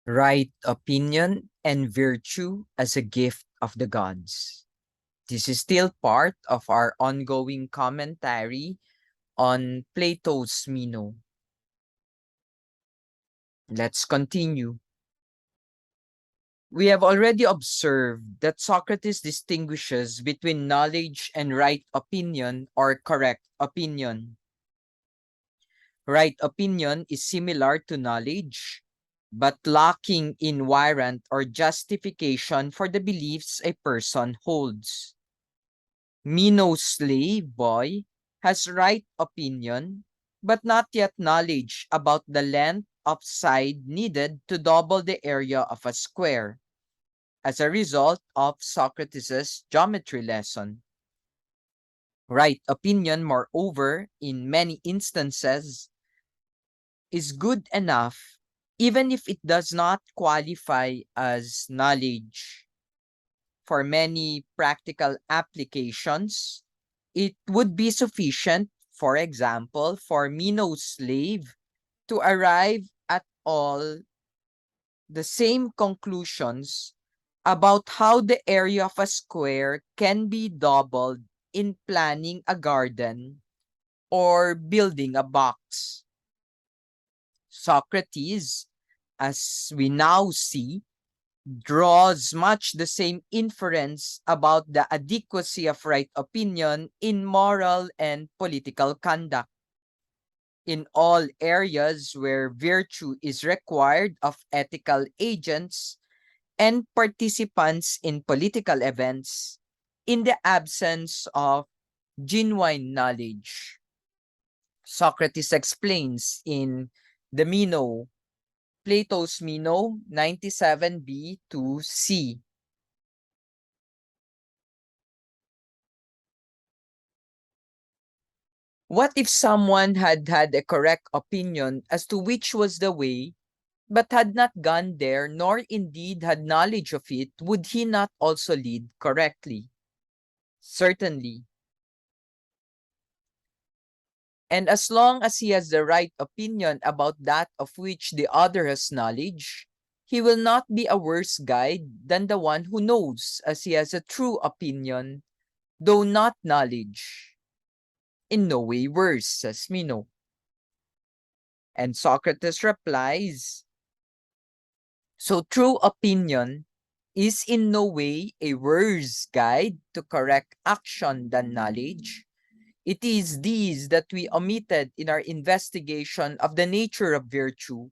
Right opinion and virtue as a gift of the gods. This is still part of our ongoing commentary on Plato's Meno. Let's continue. We have already observed that Socrates distinguishes between knowledge and right opinion or correct opinion. Right opinion is similar to knowledge, but lacking in warrant or justification for the beliefs a person holds. Meno's slave boy has right opinion, but not yet knowledge about the length of side needed to double the area of a square, as a result of Socrates' geometry lesson. Right opinion, moreover, in many instances, is good enough, even if it does not qualify as knowledge. For many practical applications, it would be sufficient, for example, for Meno's slave to arrive at all the same conclusions about how the area of a square can be doubled in planning a garden or building a box. Socrates, as we now see, draws much the same inference about the adequacy of right opinion in moral and political conduct. In all areas where virtue is required of ethical agents and participants in political events, in the absence of genuine knowledge. Socrates explains in the Meno, Plato's Meno 97b to C. What if someone had had a correct opinion as to which was the way, but had not gone there, nor indeed had knowledge of it? Would he not also lead correctly? Certainly. And as long as he has the right opinion about that of which the other has knowledge, he will not be a worse guide than the one who knows, as he has a true opinion, though not knowledge. In no way worse, says Meno. And Socrates replies, so true opinion is in no way a worse guide to correct action than knowledge. It is these that we omitted in our investigation of the nature of virtue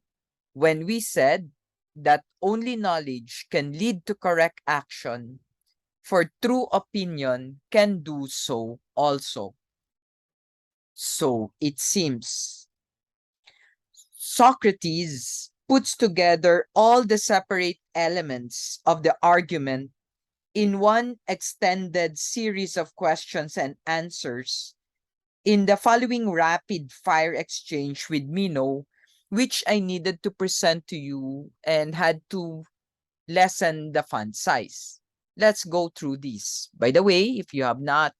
when we said that only knowledge can lead to correct action, for true opinion can do so also. So it seems Socrates puts together all the separate elements of the argument in one extended series of questions and answers in the following rapid fire exchange with Meno, which I needed to present to you and had to lessen the font size. Let's go through this. By the way, if you have not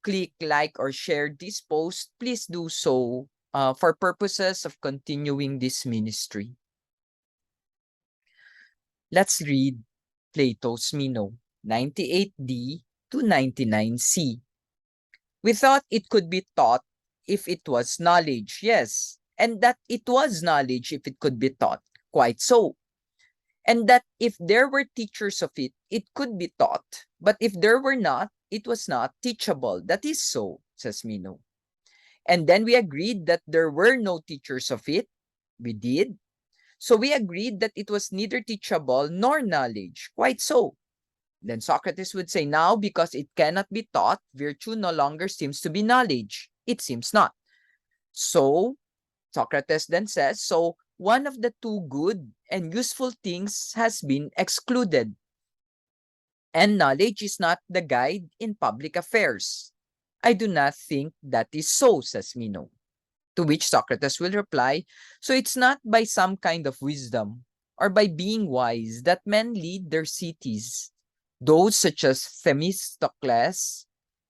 clicked like or shared this post, please do so for purposes of continuing this ministry. Let's read Plato's Meno, 98d to 99c. We thought it could be taught if it was knowledge, yes, and that it was knowledge if it could be taught, quite so. And that if there were teachers of it, it could be taught, but if there were not, it was not teachable. That is so, says Meno. And then we agreed that there were no teachers of it. We did. So we agreed that it was neither teachable nor knowledge. Quite so. Then Socrates would say, now, because it cannot be taught, virtue no longer seems to be knowledge. It seems not. So, Socrates then says, so one of the two good and useful things has been excluded. And knowledge is not the guide in public affairs. I do not think that is so, says Meno. To which Socrates will reply, so it's not by some kind of wisdom or by being wise that men lead their cities, those such as Themistocles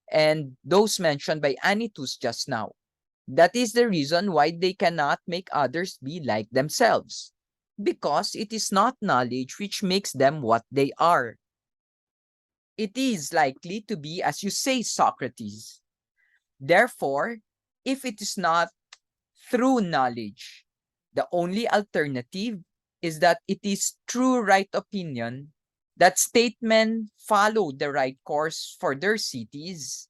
and those mentioned by Anytus just now. That is the reason why they cannot make others be like themselves. because it is not knowledge which makes them what they are. It is likely to be as you say, Socrates. Therefore, if it is not through knowledge, the only alternative is that it is true right opinion that statesmen follow the right course for their cities.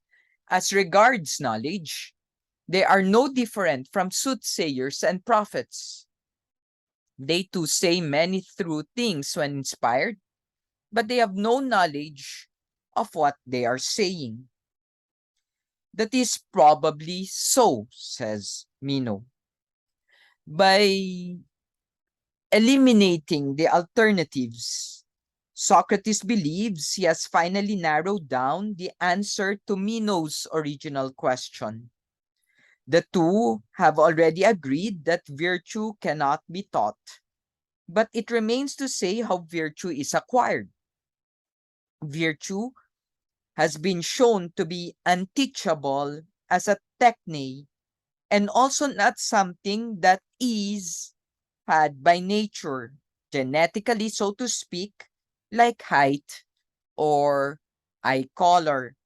As regards knowledge, they are no different from soothsayers and prophets. They too say many true things when inspired, but they have no knowledge of what they are saying. That is probably so, says Meno. By eliminating the alternatives, Socrates believes he has finally narrowed down the answer to Meno's original question. The two have already agreed that virtue cannot be taught, but it remains to say how virtue is acquired. Virtue has been shown to be unteachable as a techne and also not something that is had by nature, genetically, so to speak, like height or eye color.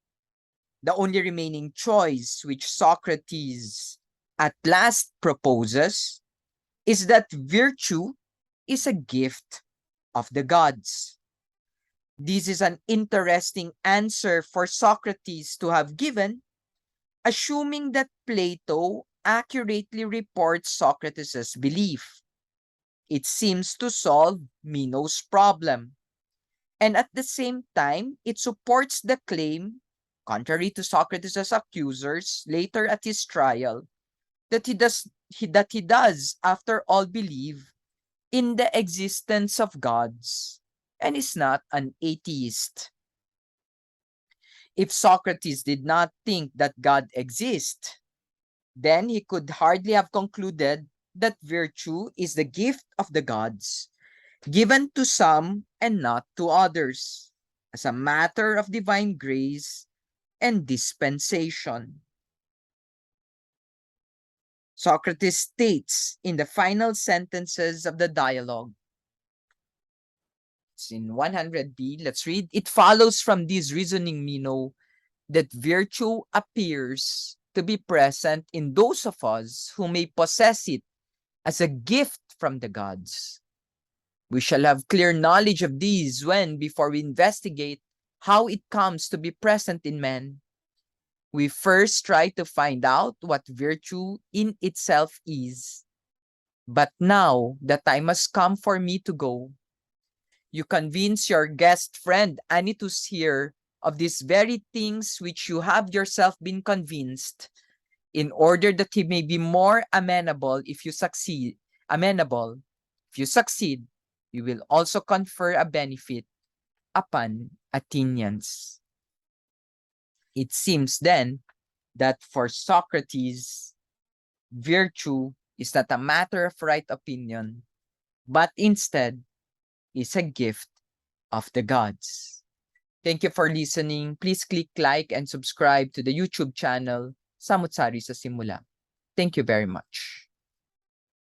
The only remaining choice which Socrates at last proposes is that virtue is a gift of the gods. This is an interesting answer for Socrates to have given, assuming that Plato accurately reports Socrates' belief. It seems to solve Meno's problem, and at the same time, it supports the claim, contrary to Socrates' accusers later at his trial, that he does, after all, believe in the existence of gods and is not an atheist. If Socrates did not think that God exists, then he could hardly have concluded that virtue is the gift of the gods, given to some and not to others, as a matter of divine grace and dispensation. Socrates states in the final sentences of the dialogue, it's in 100b, let's read. It follows from this reasoning, Meno, that virtue appears to be present in those of us who may possess it as a gift from the gods. We shall have clear knowledge of these when, before we investigate how it comes to be present in men, we first try to find out what virtue in itself is. But now the time has come for me to go. You convince your guest friend Anytus here of these very things which you have yourself been convinced, in order that he may be more amenable if you succeed. Amenable. If you succeed, you will also confer a benefit upon Athenians. It seems then that for Socrates, virtue is not a matter of right opinion, but instead is a gift of the gods. Thank you for listening. Please click like and subscribe to the YouTube channel Samo't sa Simula. Thank you very much.